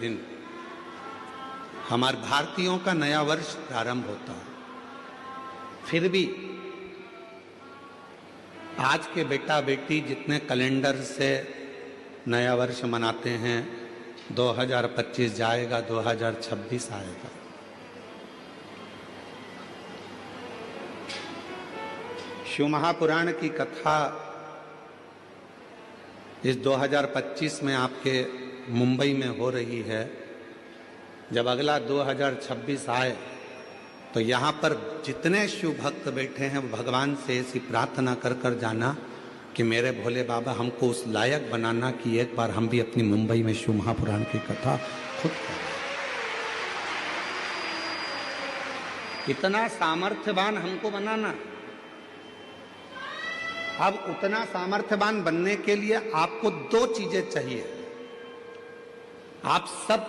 दिन हमारे भारतीयों का नया वर्ष प्रारंभ होता है। फिर भी आज के बेटा बेटी जितने कैलेंडर से नया वर्ष मनाते हैं, 2025 जाएगा, 2026 आएगा। शिव महापुराण की कथा इस 2025 में आपके मुंबई में हो रही है। जब अगला 2026 आए तो यहाँ पर जितने शिव भक्त बैठे हैं वो भगवान से ऐसी प्रार्थना कर कर जाना कि मेरे भोले बाबा हमको उस लायक बनाना कि एक बार हम भी अपनी मुंबई में शिव महापुराण की कथा खुद करें। इतना सामर्थ्यवान हमको बनाना। अब उतना सामर्थ्यवान बनने के लिए आपको दो चीजें चाहिए। आप सब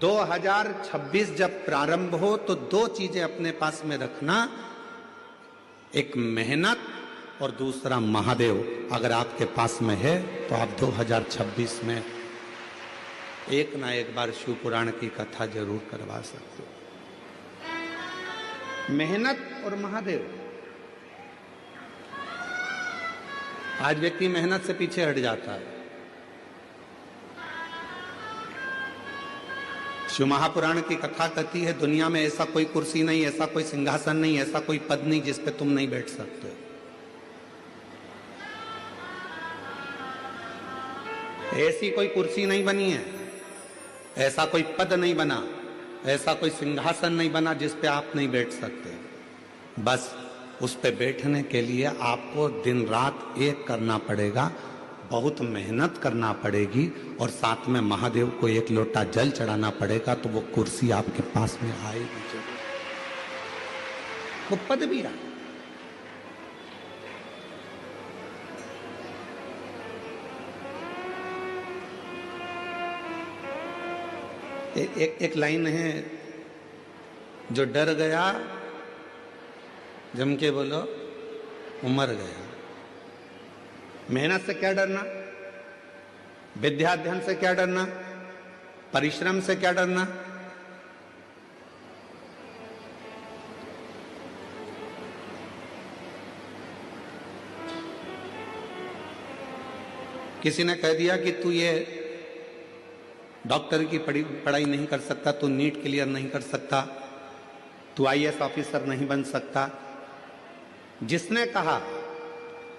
2026 जब प्रारंभ हो तो दो चीजें अपने पास में रखना, एक मेहनत और दूसरा महादेव। अगर आपके पास में है तो आप 2026 में एक ना एक बार शिव पुराण की कथा जरूर करवा सकते हो। मेहनत और महादेव। आज व्यक्ति मेहनत से पीछे हट जाता है। शिव महापुराण की कथा कहती है दुनिया में ऐसा कोई कुर्सी नहीं, ऐसा कोई सिंहासन नहीं, ऐसा कोई पद नहीं जिस पे तुम नहीं बैठ सकते। ऐसी कोई कुर्सी नहीं बनी है, ऐसा कोई पद नहीं बना, ऐसा कोई सिंहासन नहीं बना जिस पे आप नहीं बैठ सकते। बस उस पे बैठने के लिए आपको दिन रात एक करना पड़ेगा, बहुत मेहनत करना पड़ेगी और साथ में महादेव को एक लोटा जल चढ़ाना पड़ेगा, तो वो कुर्सी आपके पास में आएगी जरूर, वो पद भी आए। एक लाइन है, जो डर गया जम के बोलो उमर गया। मेहनत से क्या डरना, विद्याध्ययन से क्या डरना, परिश्रम से क्या डरना। किसी ने कह दिया कि तू ये डॉक्टर की पढ़ाई नहीं कर सकता, तू नीट क्लियर नहीं कर सकता, तू आईएएस ऑफिसर नहीं बन सकता। जिसने कहा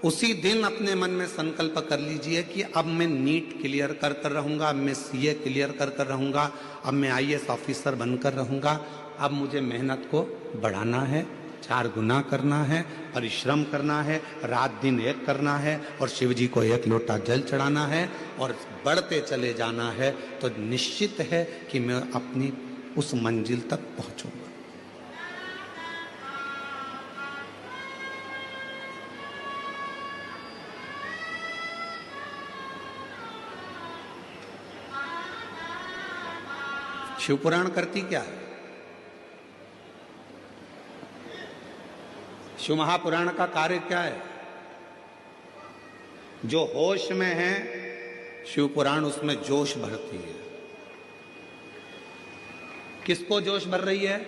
उसी दिन अपने मन में संकल्प कर लीजिए कि अब मैं नीट क्लियर कर रहूंगा, अब मैं सीए क्लियर कर रहूंगा, अब मैं आईएएस ऑफिसर बनकर रहूंगा। अब मुझे मेहनत को बढ़ाना है, 4 गुना करना है, परिश्रम करना है, रात दिन एक करना है और शिव जी को एक लोटा जल चढ़ाना है और बढ़ते चले जाना है। तो निश्चित है कि मैं अपनी उस मंजिल तक पहुंचूंगा। शिव पुराण करती क्या है? शिव महापुराण का कार्य क्या है? जो होश में है शिव पुराण उसमें जोश भरती है। किसको जोश भर रही है?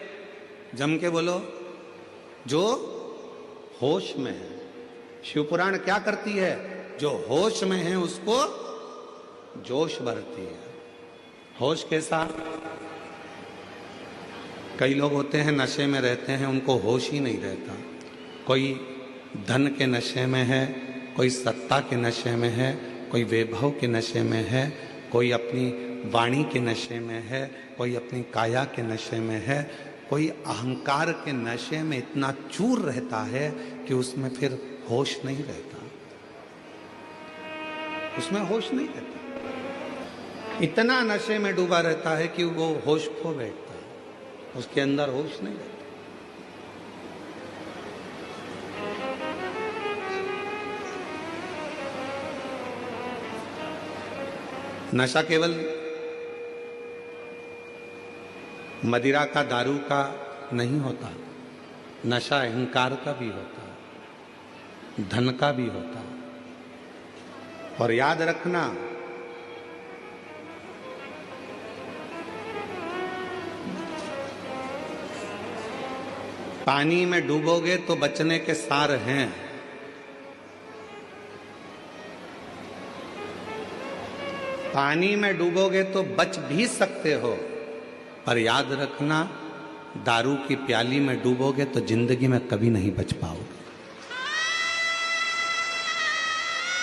जम के बोलो, जो होश में है। शिव पुराण क्या करती है? जो होश में है उसको जोश भरती है। होश कैसा? कई लोग होते हैं नशे में रहते हैं, उनको होश ही नहीं रहता। कोई धन के नशे में है, कोई सत्ता के नशे में है, कोई वैभव के नशे में है, कोई अपनी वाणी के नशे में है, कोई अपनी काया के नशे में है, कोई अहंकार के नशे में इतना चूर रहता है कि उसमें फिर होश नहीं रहता, उसमें होश नहीं रहता। इतना नशे में डूबा रहता है कि वो होश खो बैठता है, उसके अंदर होश नहीं रहता। नशा केवल मदिरा का, दारू का नहीं होता, नशा अहंकार का भी होता है, धन का भी होता है। और याद रखना, पानी में डूबोगे तो बचने के सार हैं। पानी में डूबोगे तो बच भी सकते हो, पर याद रखना दारू की प्याली में डूबोगे तो जिंदगी में कभी नहीं बच पाओगे।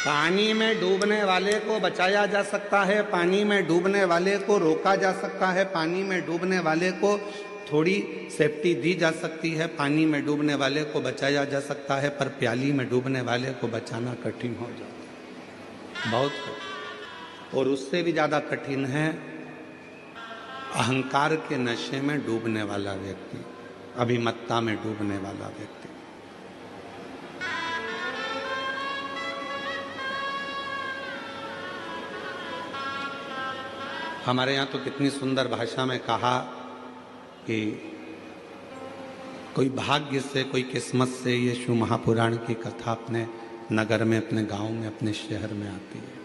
पानी में डूबने वाले को बचाया जा सकता है, पानी में डूबने वाले को रोका जा सकता है, पानी में डूबने वाले को थोड़ी सेफ्टी दी जा सकती है, पानी में डूबने वाले को बचाया जा सकता है, पर प्याली में डूबने वाले को बचाना कठिन हो जाता है, बहुत कठिन। और उससे भी ज़्यादा कठिन है अहंकार के नशे में डूबने वाला व्यक्ति, अभिमत्ता में डूबने वाला व्यक्ति। हमारे यहाँ तो कितनी सुंदर भाषा में कहा कि कोई भाग्य से, कोई किस्मत से ये शिव महापुराण की कथा अपने नगर में, अपने गांव में, अपने शहर में आती है।